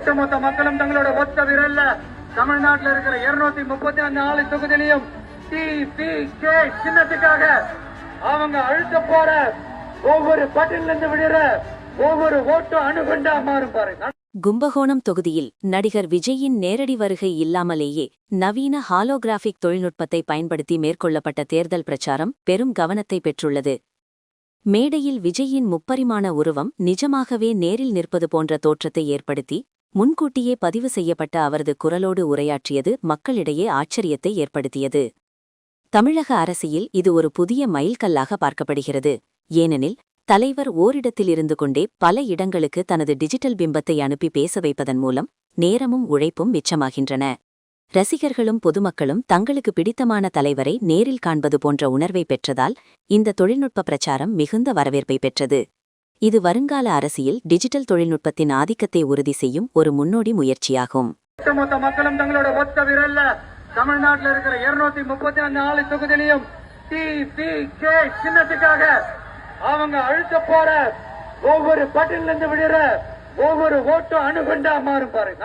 ஒட்டுமொத்த மக்களும் தங்களோட ஒத்த விரல்ல தமிழ்நாட்டில் இருக்கிற 234 தொகுதியிலையும் டிபிகே சின்னத்துக்காக அவங்க அழுத்த போற ஒவ்வொரு பட்டியல இருந்து விடுற ஒவ்வொரு ஓட்டும் அணுகுண்டா மாறும் பாருங்க. கும்பகோணம் தொகுதியில் நடிகர் விஜயின் நேரடி வருகை இல்லாமலேயே நவீன ஹாலோகிராஃபிக் தொழில்நுட்பத்தை பயன்படுத்தி மேற்கொள்ளப்பட்ட தேர்தல் பிரச்சாரம் பெரும் கவனத்தை பெற்றுள்ளது. மேடையில் விஜயின் முப்பரிமாண உருவம் நிஜமாகவே நேரில் நிற்பது போன்ற தோற்றத்தை ஏற்படுத்தி முன்கூட்டியே பதிவு செய்யப்பட்ட அவரது குரலோடு உரையாற்றியது மக்களிடையே ஆச்சரியத்தை ஏற்படுத்தியது. தமிழக அரசியல் இது ஒரு புதிய மைல்கல்லாக பார்க்கப்படுகிறது. ஏனெனில் தலைவர் ஓரிடத்தில் இருந்து கொண்டே பல இடங்களுக்கு தனது டிஜிட்டல் பிம்பத்தை அனுப்பி பேச வைப்பதன் மூலம் நேரமும் உழைப்பும் மிச்சமாகின்றன. ரசிகர்களும் பொதுமக்களும் தங்களுக்கு பிடித்தமான தலைவரை நேரில் காண்பது போன்ற உணர்வை பெற்றதால் இந்த தொழில்நுட்ப பிரச்சாரம் மிகுந்த வரவேற்பை பெற்றது. இது வருங்கால அரசியல் டிஜிட்டல் தொழில்நுட்பத்தின் ஆதிக்கத்தை உறுதி செய்யும் ஒரு முன்னோடி முயற்சியாகும். ஒட்டுமொத்த மக்களும் தங்களோட ஒத்த விரல்ல தமிழ்நாட்டில் இருக்கிற 234 தொகுதியிலையும் டிபிகே சின்னத்துக்காக அவங்க அழுத்த போற ஒவ்வொரு பட்டியல இருந்து விடுற ஒவ்வொரு ஓட்டும் அணுகுண்டா மாறும் பாருங்க.